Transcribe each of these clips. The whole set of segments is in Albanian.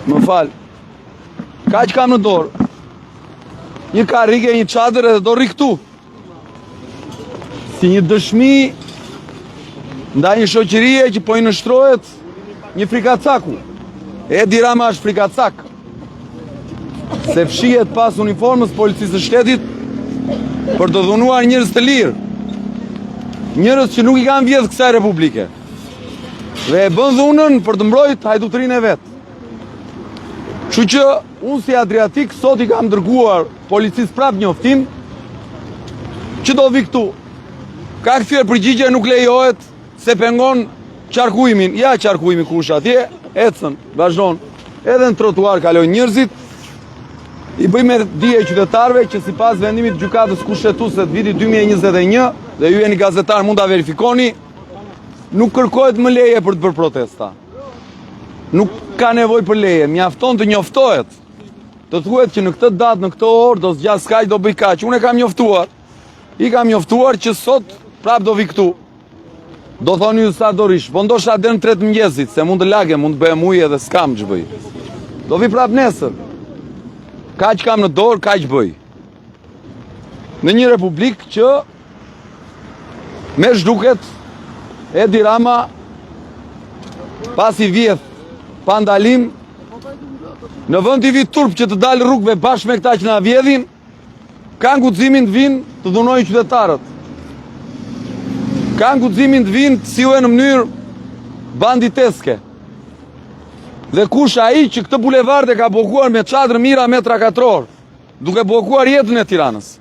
Më falë. Ka që kam në dorë? Një karrige, një çadër edhe do rri këtu. Si një dëshmi ndaj një shoqërie që po i nështrohet një frikacaku. Edi Rama është frikacak. Se fshihet pas uniformës policisë së shtetit për të dhunuar njerëz të lirë. Njerëz që nuk i kanë vjedhë kësaj republike. Dhe e bën dhunën për të mbrojtur hajdutërinë e vet. Kështu që unë si Adriatik sot i kam dërguar policisë prap njoftim që do vi këtu. Ka kthyer përgjigje, nuk lejohet se pengon qarkullimin. Ja qarkullimi kush atje, ecën, vazhdon. Edhe në trotuar kalojnë njerëzit. I bëjmë dije qytetarëve që sipas vendimit të gjykatës kushtetuese të vitit 2021, dhe ju jeni gazetar mund ta verifikoni, nuk kërkohet më leje për të bërë protesta. Nuk ka nevojë për leje, mjafton të njoftohet. Të thuhet që në këtë datë, në këtë orë do zgjas kaq, do bëj kaq. Unë e kam njoftuar. I kam njoftuar që sot prap do vi këtu. Do thoni ju sa do rish, po ndoshta deri në 3 mëngjesit, se mund të lagem, mund të bëhem ujë edhe s'kam ç'bëj. Do vi prap nesër. Kaq kam në dorë, kaq bëj. Në një republikë që me zhduket Edi Rama pasi vjedh pa ndalim, në vend i vit turp që të dalë rrugëve bashkë me këta që na vjedhin, kanë guximin të vinë të dhunojnë qytetarët. Kanë guximin të vinë të sillen në mënyrë banditeske. Dhe kush ai që këtë bulevard e ka blokuar me çadër mira metra katror, duke blokuar jetën e Tiranës.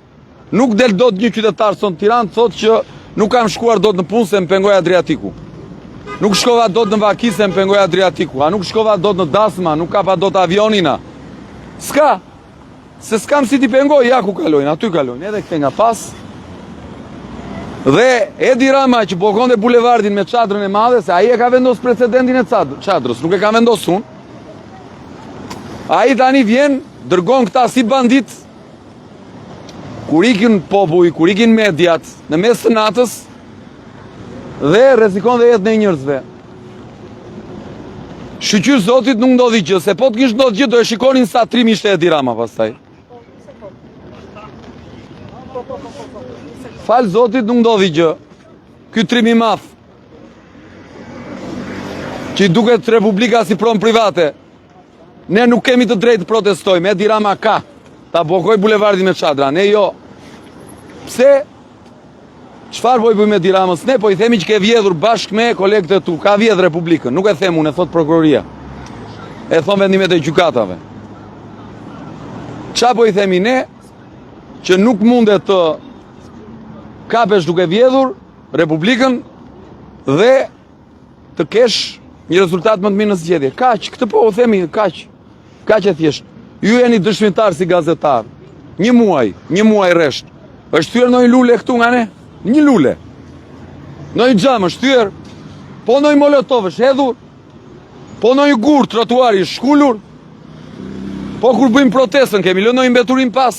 Nuk del dot një qytetar son Tiranë thotë që nuk kam shkuar dot në punë se më pengoi Adriatiku. Nuk shkova dot në Vaki se më pengoi Adriatiku. A nuk shkova dot në Dasma, nuk kapa dot avionina. S'ka. Se s'kam si t'i pengoj, ja ku kalojnë, aty kalojnë, edhe këte nga pas. Dhe Edi Rama që blokonte bulevardin me çadrën e madhe, se ai e ka vendosur precedentin e çadrës, nuk e ka vendosur unë. Ai tani vjen, dërgon këta si bandit, kur ikin popull, kur ikin mediat, në mes të natës, dhe rrezikon dhe jetën e njerëzve. Shqyr Zotit nuk ndodhi gjë, se po të kishte ndodhur gjë do e shikonin sa trim ishte Edi Rama pastaj. Fal Zotit nuk ndodhi gjë. Ky trim i madh, që i duket Republika si pronë private. Ne nuk kemi të drejtë të protestojmë. Edi Rama ka ta blokoj bulevardin me çadra, ne jo. Pse? Çfarë po i bëjmë Edi Ramës? Ne po i themi që ke vjedhur bashkë me kolegët e tu, ka vjedhur Republikën. Nuk e them unë, e thot prokuroria. E thon vendimet e gjykatave. Çfarë po i themi ne? Që nuk mundet të kapesh duke vjedhur Republikën dhe të kesh një rezultat më të mirë në zgjedhje. Kaq, këtë po u themi, kaq. Kaq e thjesht. Ju jeni dëshmitar si gazetar. Një muaj rresht. Është thyer ndonjë lule këtu nga ne? Një lule. Ndonjë xham është thyer. Po ndonjë molotov është hedhur. Po ndonjë gur trotuari është shkulur. Po kur bëjmë protestën kemi lënë ndonjë mbeturim pas.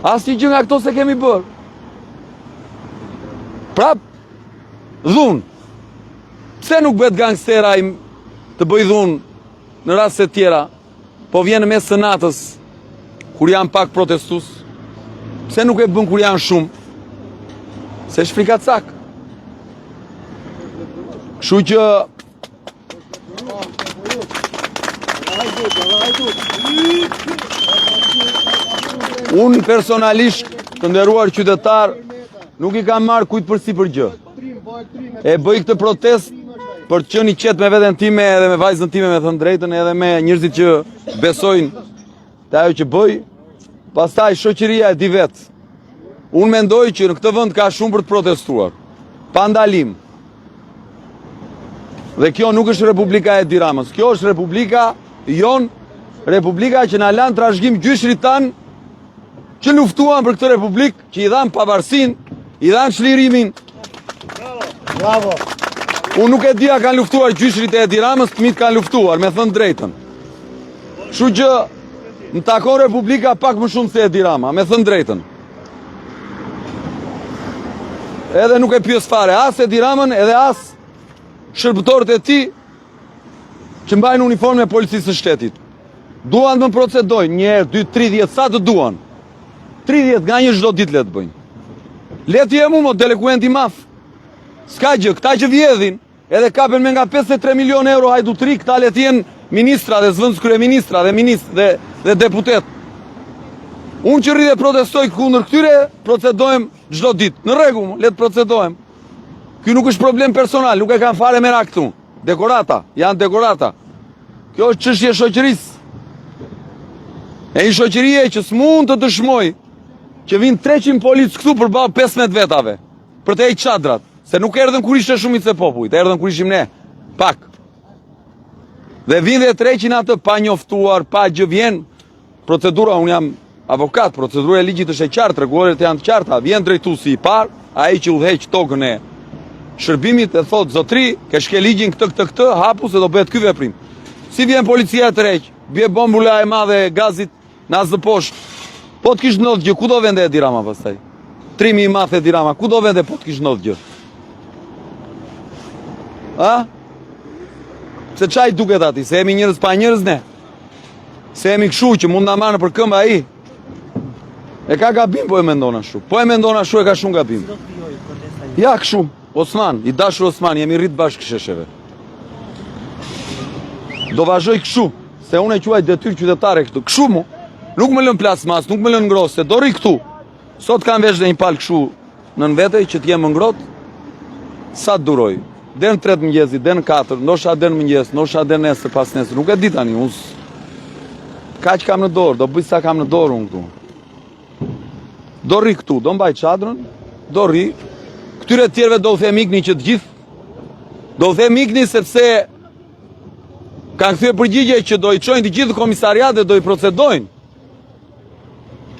Asnjë gjë nga këto se kemi bërë. Prap, dhunë. Pse nuk bëhet gangstera të bëj dhunë në raste të tjera, po vjen në mes të natës, kur janë pak protestues? Pse nuk e bën kur janë shumë? Se është frikacak. Kështu që unë personalisht, të nderuar qytetar, nuk i kam marrë kujt përsi për gjë. E bëj këtë protest për të qenë i qetë me veten time edhe me vajzën time, me thënë drejtën, edhe me njerëzit që besojnë te ajo që bëj. Pastaj shoqëria e di vetë. Unë mendoj që në këtë vend ka shumë për të protestuar. Pa ndalim. Dhe kjo nuk është Republika e Edi Ramës. Kjo është Republika jon, Republika që na lan trashëgim gjyshrit tan, që luftuan për këtë Republikë, që i dhanë pavarësinë, i dhanë çlirimin. Bravo. Unë nuk e di a kanë luftuar gjyshrit e Edi Ramës, fëmijët kanë luftuar, me thënë drejtën. Kështu që më takon Republika pak më shumë se Edi Rama, me thënë drejtën. Edhe nuk e pyes fare as Edi Ramën, edhe as shërbëtorët e tij që mbajnë uniformë e policisë së shtetit. Duan të më procedojnë, 1, 2, 30, sa të duan. 30 nga një çdo ditë le të bëjnë. Le të jem unë delekuenti maf. S'ka gjë, këta që vjedhin, edhe kapen me nga 53 milion euro hajdutri, këta le të jenë ministra dhe zvëndës kryeministra dhe deputet. Unë që rri dhe protestoj kundër këtyre, procedojmë çdo ditë. Në rregull, le të procedojmë. Ky nuk është problem personal, nuk e kanë fare me këtu. Dekorata, janë dekorata. Kjo është çështje shoqërisë. E një shoqërie që s'mund të dëshmoj që vinë 300 policë këtu përballë 15 vetave për të heqë çadrat, se nuk erdhën kur ishte shumica e popullit, erdhën kur ishim ne, pak. Dhe vinë dhe 300 atë pa njoftuar, pa gjë, vjen procedura, unë jam avokat, procedura e ligjit është e qartë, rregulloret janë të qarta, vjen drejtuesi i parë, ai që udhëheq tokën e shërbimit e thot zotri, ke shke ligjin këtë, hapu se do bëhet ky veprim. Si vjen policia të rreq, bie bombula e madhe e gazit në asë poshtë. Po të kishë ndodhë gjë, ku do vende Edi Rama pastaj? Trimi i madh Edi Rama, ku do vende po të kishë ndodhë gjë? A? Se çaj duket ati, se jemi njerëz pa njerëz ne? Se jemi kështu që mund na marrë për këmbë ai? E ka gabim po e mendon ashtu. Po e mendon ashtu e ka shumë gabim. Ja kështu, Osman, i dashur Osman, jemi rrit bashkë shesheve. Do vazhdoj kështu, se unë e quaj detyrë qytetare këtu. Kështu mu, nuk më lën plas mas, nuk më lën ngrosë, se do rri këtu. Sot kam vesh dhe një palë kështu nën vete që t'jem ngrot, sa të duroj. Den 3 mëngjesi, den 4, ndoshta den mëngjes, ndoshta den nesër pas nesër, nuk e di tani, unë kaq kam në dorë, do bëj sa kam në dorë unë këtu. Do rri këtu, do mbaj çadrën, do rri. Këtyre tjerëve do u them ikni që të gjithë. Do u them ikni sepse kanë kthyer përgjigje që do i çojnë të gjithë komisariat dhe do i procedojnë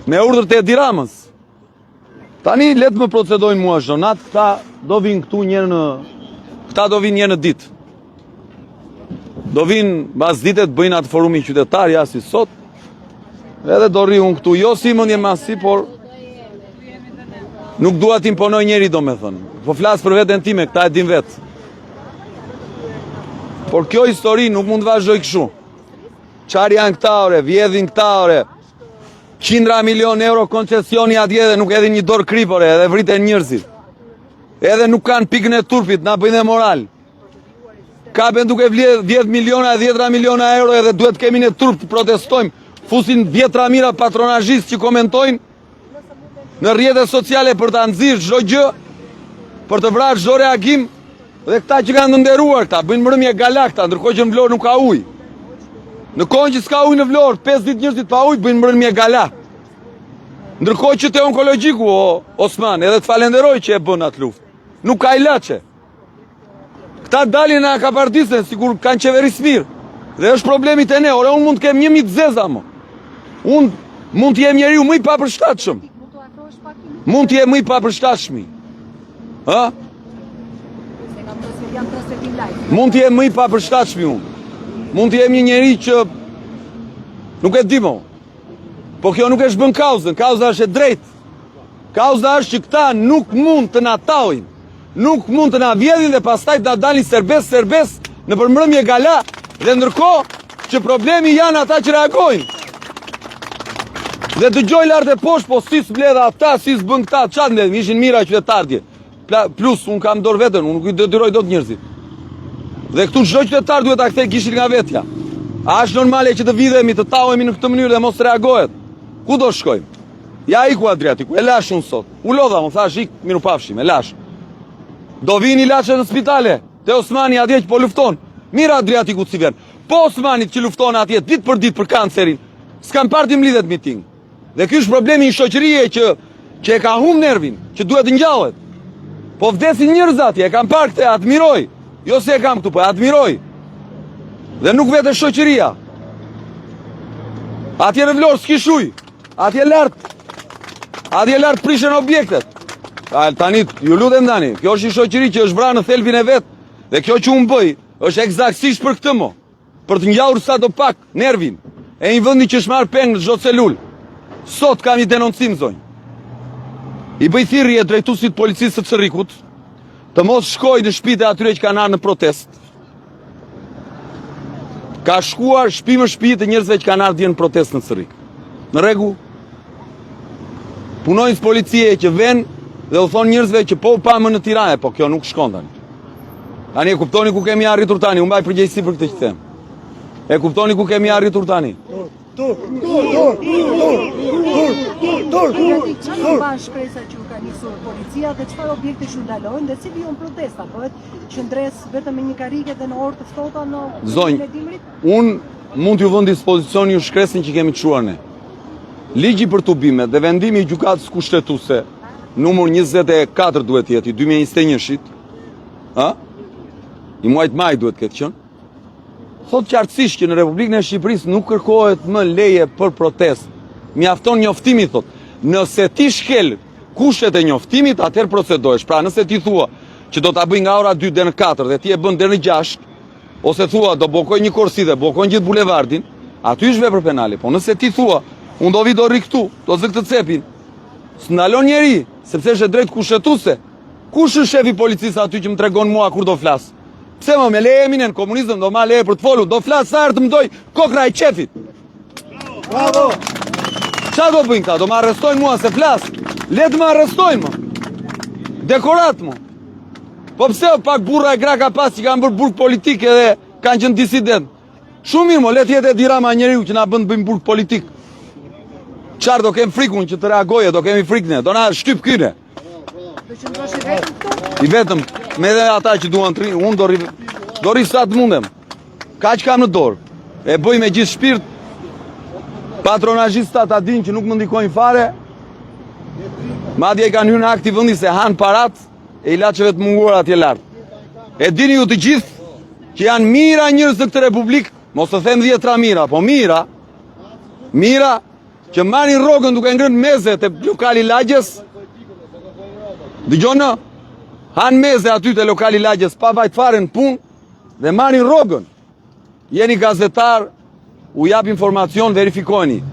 me urdhër të Edi Ramës. Tani le të më procedojnë mua çdo natë, këta do vinë këtu këta do vinë një në ditë. Do vinë mbas dite të bëjnë atë forumin qytetar, ja si sot. Edhe do rri unë këtu, jo si mendje masi, por nuk dua t'imponoj njeri, do me thënë. Po flas për veten time, këta e din vetë. Por kjo histori nuk mund të vazhdoj kështu. Çfarë janë këta ore, vjedhin këta ore. 100 milion euro koncesioni atje dhe nuk edhin një dorë kripore, edhe vriten njerëzit. Edhe nuk kanë pikën e turpit, na bëjnë dhe moral. Kapen duke vjedh 10 miliona e 10 miliona euro edhe duhet kemi në turp të protestojmë. Fusin 10 mira patronazhistë që komentojnë në rrjetet sociale për ta nxirr çdo gjë, për të vrarë çdo reagim, dhe këta që kanë të nderuar këta bëjnë mbrëmje gala këta, ndërkohë që në Vlorë nuk ka ujë. Në kohën që s'ka ujë në Vlorë, 5 ditë njerëzit pa ujë bëjnë mbrëmje gala. Ndërkohë që te onkologjiku Osman, edhe të falenderoj që e bën atë luftë. Nuk ka ilaçe. Këta dalin në akapardisen, sigur kanë qeverisë mirë. Dhe është problemi te ne, ore unë mund të kem 1000 zeza mo. Unë mund të jem njeriu më i papërshtatshëm. Mund të jem më i papërshtatshëm. Ha? Mund të jem më i papërshtatshëm unë. Mund të jem një njeri që nuk e di mo. Po kjo nuk është bën kauzën, kauza është e drejtë. Kauza është që këta nuk mund të na tajnë, nuk mund të na vjedhin dhe pastaj të na dalin serbes në përmbrëmje gala, dhe ndërkohë që problemi janë ata që reagojnë. Dhe dëgjoj lart e poshtë, po si s'mbledha ata, si s'bën këta, çfarë mbledhin, ishin mira qytetarë. Plus unë kam dorë veten, unë nuk i detyroj dot njerëzit. Dhe këtu çdo qytetar duhet ta kthej kishin nga vetja. A është normale që të vidhemi, të tauhemi në këtë mënyrë dhe mos reagohet? Ku do shkojmë? Ja iku Adriatiku, e lash unë sot. U lodha, më thash ik, miru pafshim, e lash. Do vini ilaçe në spitale, te Osmani atje që po lufton. Mira Adriatiku si vjen. Po Osmanit që lufton atje ditë për kancerin, s'kan parti mlidhet miting. Dhe ky është problemi i shoqërie që e ka humb nervin, që duhet të ngjallet. Po vdesin njerëz atje, e kam parë këtë, admiroj. Jo se e kam këtu, po e admiroj. Dhe nuk vete shoqëria. Atje në Vlorë s'kish ujë. Atje lart prishen objektet. Tani, ju lutem tani, kjo është një shoqëri që është vrarë në thelbin e vet. Dhe kjo që unë bëj, është eksaktësisht për këtë mo. Për të ngjallur sa do pak nervin e një vendi që është marrë peng në çdo celul. Sot kam një denoncim zonjë. I bëj thirrje drejtuesit policisë së Çerrikut të mos shkojë në shtëpitë atyre që kanë ardhur në protestë. Ka shkuar shtëpi më shtëpi të njerëzve që kanë ardhur në protestë në Cerrik. Në rregull? Punojnë policie që vën dhe u thon njerëzve që po pa më në Tiranë, po kjo nuk shkon tani. Tani e kuptoni ku kemi arritur tani, unë mbaj përgjegjësi për këtë që them. E kuptoni ku kemi arritur tani? Çfarë bën shpresa që u ka nisur policia dhe çfarë objekte që ndalojnë dhe cili janë protesta? Bëhet qendres vetëm me një karrige dhe në orë të ftohta në Zonjë, unë mund t'ju vënd dispozicion ju shkresin që kemi të shuar ne. Ligji për tubimet dhe vendimi i gjykatës kushtetuese numër 24 duhet jetë i 2021-shit, i muajit maj duhet këtë qënë, thot qartësisht që në Republikën e Shqipërisë nuk kërkohet më leje për protest. Mjafton njoftimi, thot. Nëse ti shkel kushtet e njoftimit, atëherë procedohesh. Pra nëse ti thua që do ta bëj nga ora 2 deri në 4 dhe ti e bën deri në 6, ose thua do bllokoj një korsi dhe bllokoj gjithë bulevardin, aty është vepër penale. Po nëse ti thua, unë do vi do rri këtu, do zë këtë cepin, s'ndalon njeri, sepse është drejt kushtetuese. Kush është shefi i policisë aty që më tregon mua kur do flas? Pse më me leje eminen komunizëm do ma leje për të folur, do flas sa herë të më doj kokra e qefit. Bravo! Qa do bëjnë këta? Do më arrestojnë mua se flas? Le të më arrestojnë më. Dekorat më. Po pse pak burra e gra ka pas që kanë bërë burg politik edhe kanë qenë disident. Shumë mirë më, le të jetë Edi Rama njeriu që na bën të bëjmë burg politik. Qarë do kem frikun që të reagoje, do kemi frikne, do na shtyp kyne. Do qëndrosh i vetëm këto? I vetëm, me dhe ata që duan të rinë, unë do ri sa të mundem. Ka që kam në dorë. E bëj me gjithë shpirt, patronazhistat ta din që nuk më ndikojnë fare, madje i kanë hyrë në akti vëndi se hanë parat e ilaçeve të munguar atje lartë. E dini ju të gjithë që janë mira njerëz të këtë republikë, mos të them 10 mira, po mira që marrin rrogën duke ngrënë meze te lokali lagjes. Dëgjoni, han meze aty te lokali lagjes pa vajt fare në punë dhe marrin rrogën. Jeni gazetar, u jap informacion, verifikojeni.